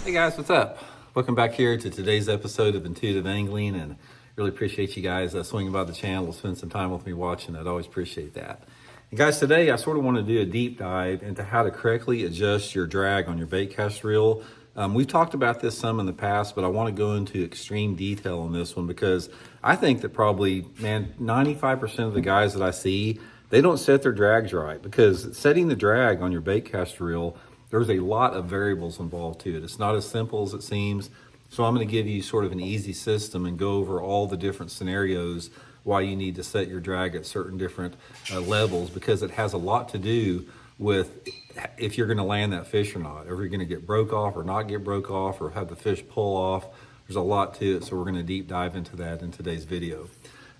Hey guys, what's up? Welcome back here to today's episode of Intuitive Angling, and really appreciate you guys swinging by the channel, spend some time with me watching. I'd always appreciate that. And guys, today I sort of want to do a deep dive into how to correctly adjust your drag on your baitcast reel. We've talked about this some in the past, but I want to go into extreme detail on this one because I think that probably, 95% of the guys that I see, they don't set their drags right, because setting the drag on your baitcast reel, there's a lot of variables involved to it. It's not as simple as it seems. So I'm going to give you sort of an easy system and go over all the different scenarios why you need to set your drag at certain different levels, because it has a lot to do with if you're going to land that fish or not, if you're going to get broke off or not get broke off, or have the fish pull off. There's a lot to it, so we're going to deep dive into that in today's video.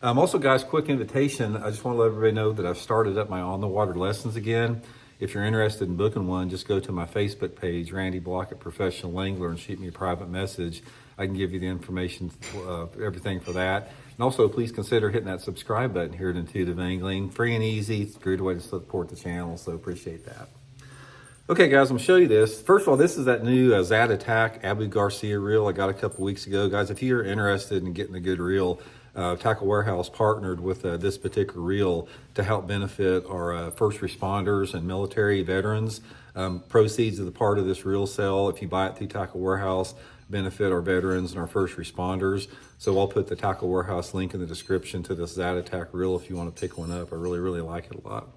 Also, guys, quick invitation. I just want to let everybody know that I've started up my on the water lessons again. If you're interested in booking one, just go to my Facebook page, Randy Blockett Professional Angler, and shoot me a private message. I can give you the information, everything for that. And also, please consider hitting that subscribe button here at Intuitive Angling. Free and easy. It's a great way to support the channel, so appreciate that. Okay, guys, I'm going to show you this. First of all, this is that new Zata tact Abu Garcia reel I got a couple weeks ago. Guys, if you're interested in getting a good reel, Tackle Warehouse partnered with this particular reel to help benefit our first responders and military veterans. Proceeds of the part of this reel sale, if you buy it through Tackle Warehouse, benefit our veterans and our first responders. So I'll put the Tackle Warehouse link in the description to this Zata tact reel if you want to pick one up. I really, really like it a lot.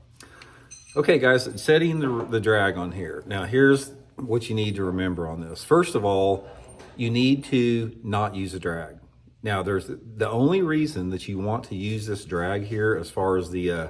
Okay, guys, setting the drag on here. Now, here's what you need to remember on this. First of all, you need to not use a drag. Now, there's the only reason that you want to use this drag here, as far as the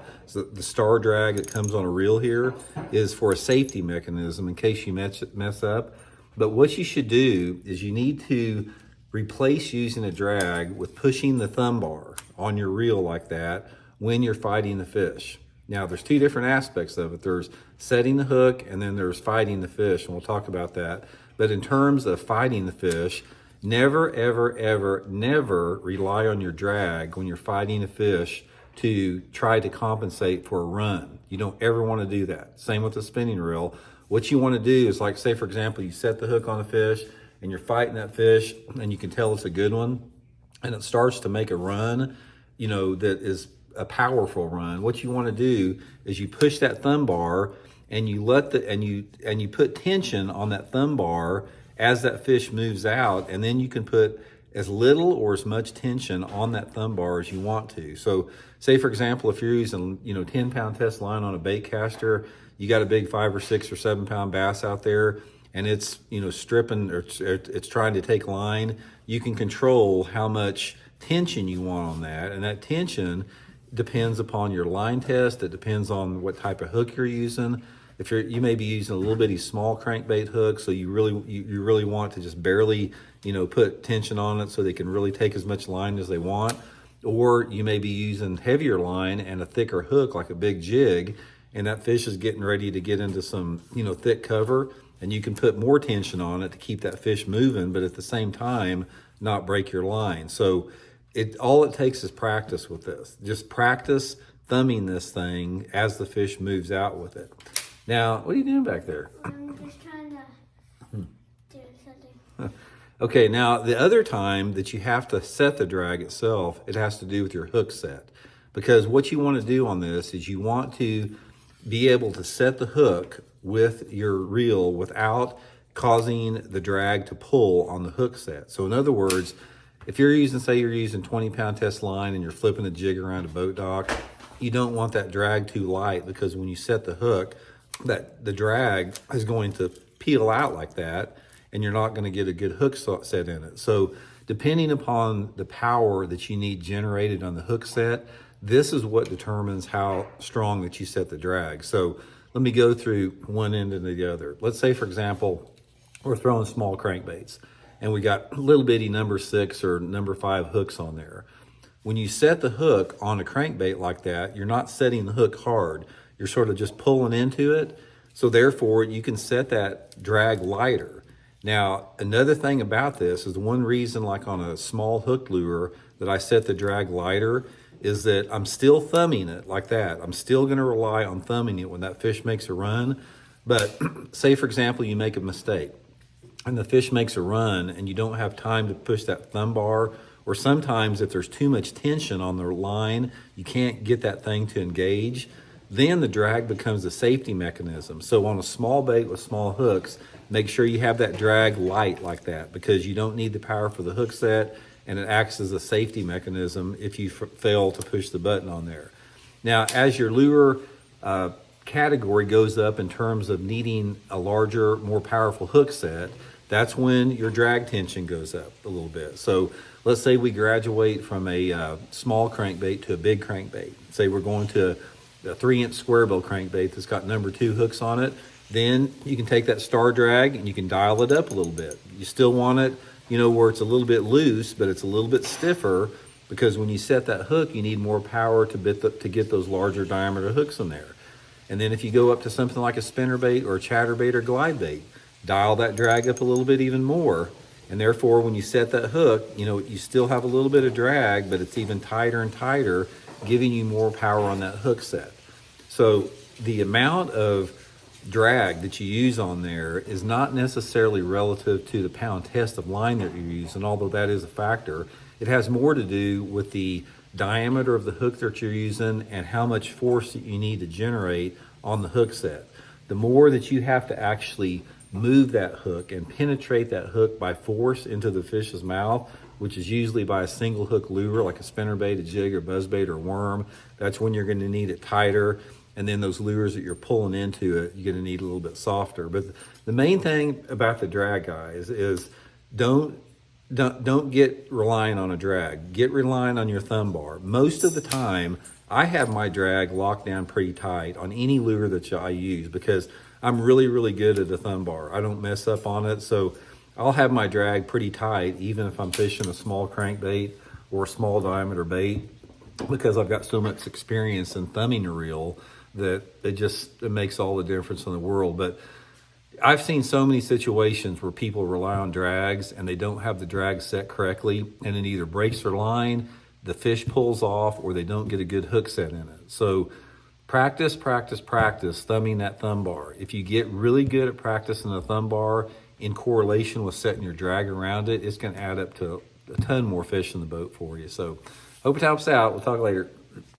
star drag that comes on a reel here, is for a safety mechanism in case you mess up. But what you should do is you need to replace using a drag with pushing the thumb bar on your reel like that when you're fighting the fish. Now, there's two different aspects of it. There's setting the hook, and then there's fighting the fish, and we'll talk about that. But in terms of fighting the fish, never, ever, ever, never rely on your drag when you're fighting a fish to try to compensate for a run. You don't ever want to do that. Same with the spinning reel. What you want to do is, like, say, for example, you set the hook on a fish and you're fighting that fish and you can tell it's a good one, and it starts to make a run, that is a powerful run. What you want to do is you push that thumb bar and you you put tension on that thumb bar as that fish moves out, and then you can put as little or as much tension on that thumb bar as you want to. So say, for example, if you're using 10-pound test line on a bait caster, you got a big 5 or 6 or 7 pound bass out there, and it's stripping, or it's trying to take line, you can control how much tension you want on that, and that tension depends upon your line test. It depends on what type of hook you're using. If you may be using a little bitty small crankbait hook, so you really want to just barely put tension on it so they can really take as much line as they want. Or you may be using heavier line and a thicker hook like a big jig, and that fish is getting ready to get into some thick cover, and you can put more tension on it to keep that fish moving, but at the same time not break your line. So all it takes is practice with this. Just practice thumbing this thing as the fish moves out with it. Now, what are you doing back there? I'm just trying to do something. Okay, now the other time that you have to set the drag itself, it has to do with your hook set. Because what you want to do on this is you want to be able to set the hook with your reel without causing the drag to pull on the hook set. So in other words, if you're using, say you're using 20-pound test line and you're flipping a jig around a boat dock, you don't want that drag too light, because when you set the hook, that the drag is going to peel out like that, and you're not going to get a good hook set in it. So depending upon the power that you need generated on the hook set, this is what determines how strong that you set the drag. So let me go through one end and the other. Let's say, for example, we're throwing small crankbaits, and we got little bitty number 6 or number 5 hooks on there. When you set the hook on a crankbait like that, you're not setting the hook hard. You're sort of just pulling into it. So therefore, you can set that drag lighter. Now, another thing about this is, one reason, like on a small hook lure, that I set the drag lighter is that I'm still thumbing it like that. I'm still going to rely on thumbing it when that fish makes a run. But say, for example, you make a mistake. and the fish makes a run and you don't have time to push that thumb bar, or sometimes if there's too much tension on the line, you can't get that thing to engage, then the drag becomes a safety mechanism. So on a small bait with small hooks, make sure you have that drag light like that, because you don't need the power for the hook set, and it acts as a safety mechanism if you fail to push the button on there. Now, as your lure category goes up in terms of needing a larger, more powerful hook set, that's when your drag tension goes up a little bit. So let's say we graduate from a small crankbait to a big crankbait. Say we're going to a 3-inch square bill crankbait that's got number 2 hooks on it. Then you can take that star drag and you can dial it up a little bit. You still want it, where it's a little bit loose, but it's a little bit stiffer, because when you set that hook, you need more power to get those larger diameter hooks in there. And then if you go up to something like a spinnerbait or a chatterbait or glide bait, dial that drag up a little bit even more. And therefore, when you set that hook, you still have a little bit of drag, but it's even tighter and tighter, giving you more power on that hook set. So the amount of drag that you use on there is not necessarily relative to the pound test of line that you're using, although that is a factor. It has more to do with the diameter of the hook that you're using and how much force that you need to generate on the hook set. The more that you have to actually move that hook and penetrate that hook by force into the fish's mouth, which is usually by a single hook lure like a spinnerbait, a jig, or buzzbait, or worm, that's when you're going to need it tighter. And then those lures that you're pulling into it, you're going to need a little bit softer. But the main thing about the drag, guys, is don't get relying on a drag. Get relying on your thumb bar. Most of the time, I have my drag locked down pretty tight on any lure that I use, because I'm really, really good at the thumb bar. I don't mess up on it, so I'll have my drag pretty tight even if I'm fishing a small crankbait or a small diameter bait, because I've got so much experience in thumbing a reel that it makes all the difference in the world. But I've seen so many situations where people rely on drags and they don't have the drag set correctly, and it either breaks their line, the fish pulls off, or they don't get a good hook set in it. So practice thumbing that thumb bar. If you get really good at practicing the thumb bar in correlation with setting your drag around it, it's going to add up to a ton more fish in the boat for you. So hope it helps out. We'll talk later.